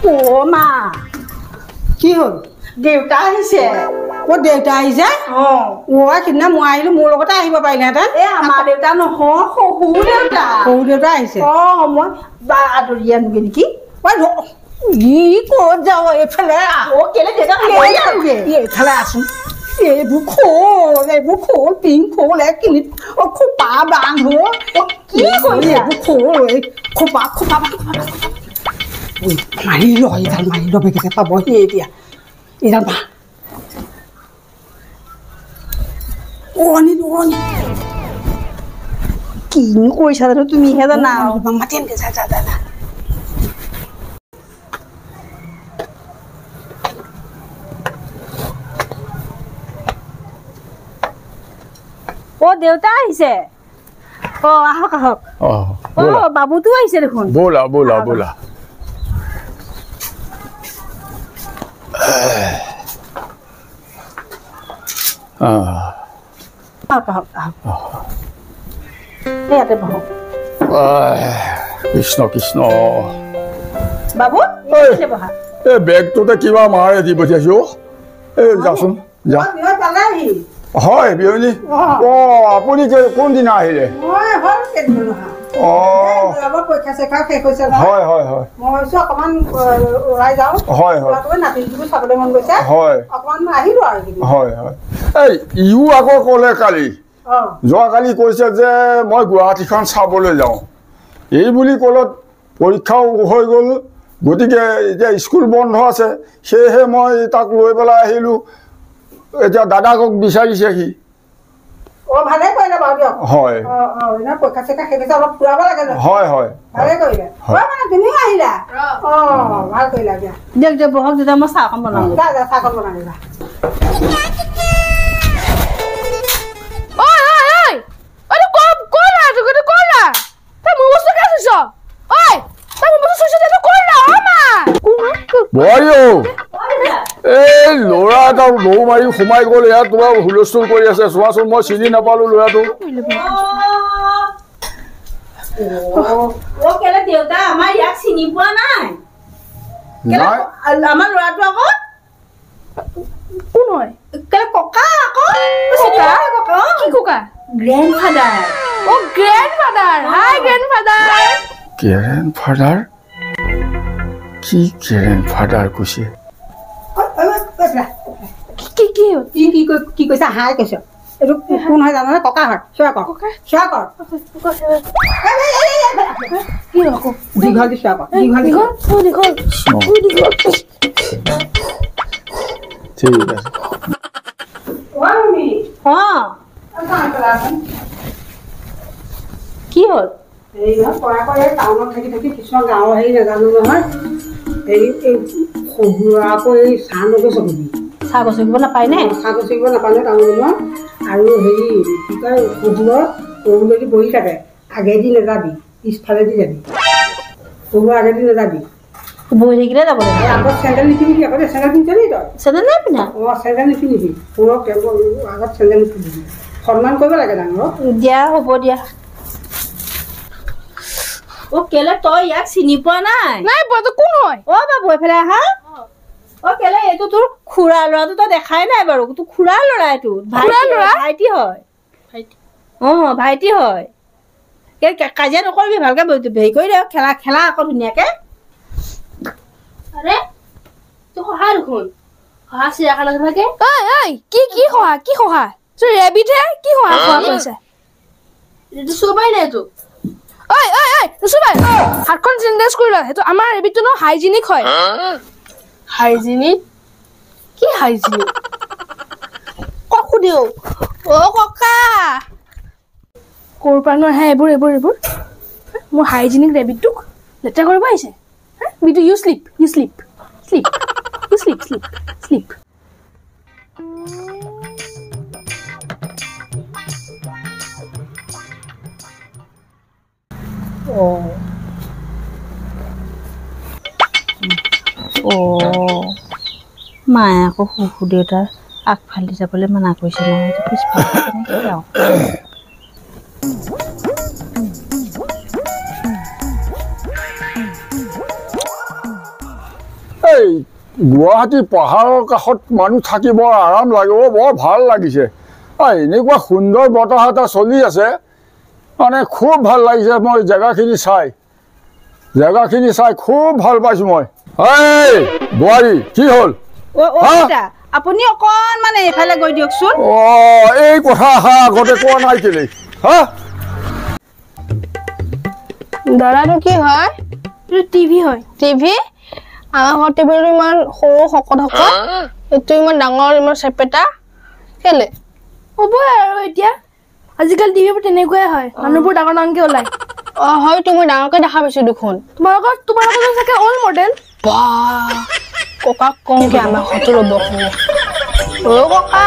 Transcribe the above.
ও মা কি হ'ল দেউতা আহিছে ও দেউতা আহিছে অ সিদিনা মই আহিলো মোৰ লগতে আহিব পাৰিলেহেঁতেন এই আমাৰ দেউতা নহয় শহুৰ দেউতা আহিছে অ মই বা আদৰি আনোগে নেকি ই ক'ত যাওঁ এইফালে অ কেলে দেউতা এইফালে আছোন এইবোৰ খোল পিং খোল কিনি খোপা বান্ধ কি কৰিছে এইবোৰ খোল খোপা মাৰি ল এইডাল মাৰি ল বেগেতে পাবহি এতিয়া এইডাল মা অনি কিনো কৰিছা জানো তুমিহে জানা মাতিম দে যা অ দেউতা আহিছে অ আহক আহক অ বাবুটো আহিছে দেখোন बोला আহক আহক আহক ইয়াতে বহক কৃষ্ণ কৃষ্ণ বাবু বহা এই বেগটোতে কিবা মাৰে দি পঠিয়াইছো এই যাচোন যা হয় বিয়নী অ আপুনি কোনদিনা আহিলে পৰীক্ষা চেক্ষা শেষ হৈছে হয় মই ভাবিছো অকমান ওলাই যাওঁ নাতিটো চাবলৈ মন গৈছে অকমান আহিলো আৰু এই ইও আকৌ ক'লে কালি যোৱাকালি কৈছে যে মই গুৱাহাটীখন চাবলৈ যাওঁ এই বুলি ক'লত পৰীক্ষাও হৈ গ'ল গতিকে এতিয়া স্কুল বন্ধ আছে সেয়েহে মই তাক লৈ পেলাই আহিলো এতিয়া দাদাকক বিচাৰিছে সি ভালে কৰিলে বাৰু দিয়ক হয় পৰীক্ষা চেক্ষা শেষ হৈছে অলপ ফুৰাব লাগে হয় ভালে কৰিলে তুমিও আহিলা ভাল কৰিলা দিয়া দিয়ক বহক দেউতা মই চাহখন বনাওঁ চাহখন বনাই দিবা এই ল'ৰা এটা নৌ মাৰি সোমাই গ'ল ইয়াত তোমাৰ হুলস্থুল কৰি আছে চোৱাচোন মই চিনি নাপালো ল'ৰাটো দেউতা আমাৰ ইয়াক চিনি পোৱা নাই আমাৰ ল'ৰাটো আকৌ কোন হয় ককা আকৌ কি ককা গ্ৰেণ্ডফাদাৰ হাই গ্ৰেণ্ডফাদাৰ কি গ্ৰেণ্ডফাদাৰ কৈছে কি কৈছা হাই কৈছ এইটো কোন হয় জানানে ককাহঁত সেৱা কৰ দীঘল দি সেৱা কৰ ঠিক আছে কি হ'ল টাউনত থাকি কিছুমান গাঁৱৰ হেৰি নাজানো নহয় হেৰি আকৌ এই চাহ নগছকি চাহ গছকিব নাপায় নে টাউনত আৰু হেৰি কি কয় শহুৰৰ যদি বহি থাকে আগেদি নাযাবি পিছফালেদি যাবি শহুৰৰ আগেদি নাযাবি বহি থাকিলে যাব লাগে আগত চেণ্ডেল নিপিন্ধিবি আগতে চেণ্ডেল পিন্ধিবি তই চেণ্ডেল নাই পিন্ধা চেণ্ডেল নিপিন্ধিবি শহুৰক আগত চেণ্ডেল নিপিন্ধিবি সন্মান কৰিব লাগে ডাঙৰক দিয়া হ'ব দিয়া অ কেলে তই ইয়াক চিনি পোৱা নাই পোৱাটো কোন হয় অ বাবু এফালে আহা অ কেলে এইটো তোৰ খুৰা ল'ৰাটো তই দেখাই নাই বাৰু তোৰ খুৰা ল'ৰা এইটো ভাইটি হয় ভাইটি হয় কাজিয়া নকৰিবি ভালকে হেৰি কৰি দে খেলা আকৌ ধুনীয়াকে আৰে তোৰ সহা দেখোন সহা চিৰিয়াখানাত থাকে কি সহা তোৰ ৰেবিটহে কি সহা কৰিছে এইটো চবাই নাই তোক হাতখন চেঞ্জ কৰি ল সেইটো আমাৰ ৰেবিটটো ন হাইজিনিক হয় হাইজিনিক কি হাইজিনিক ককু দিও অ ককা ক'ৰ পৰা নো আহে এইবোৰ মোৰ হাইজিনিক ৰেবিটটোক লেতেৰা কৰিব আহিছে বিটু ইউ শ্লিপ মায়ে আকৌ শহুৰ দেউতাৰ আগফালে যাবলৈ মানা কৰিছে নহয় পিছফালে গুৱাহাটী পাহাৰৰ কাষত মানুহ থাকি বৰ আৰাম লাগে বৰ ভাল লাগিছে এনেকুৱা সুন্দৰ বতাহ এটা চলি আছে মানে খুব ভাল লাগিছে মই জেগাখিনি চাই খুব ভাল পাইছোঁ মই এই বোৱাৰী কি হ'ল আপুনি অকণমান এইফালে গৈ দিয়কচোন এই কথা আগতে কোৱা নাই কেলে হা দাদাটো কি হয় টিভি হয় টিভি আমাৰ ঘৰ টিভিটো ইমান সৰু শকত এইটো ইমান ডাঙৰ ইমান চেপেটা কেলে হ'ব আৰু এতিয়া আজিকালি টিভিবোৰ তেনেকুৱাই হয় মানুহবোৰ ডাঙৰ ডাঙৰকে ওলাই হয় তুমি ডাঙৰকে দেখা পাইছো দেখোন তোমালোকৰ চাগে অল্ড মডেল ককাক কওঁগে আমাৰ ঘৰটো ৰ'ব ককা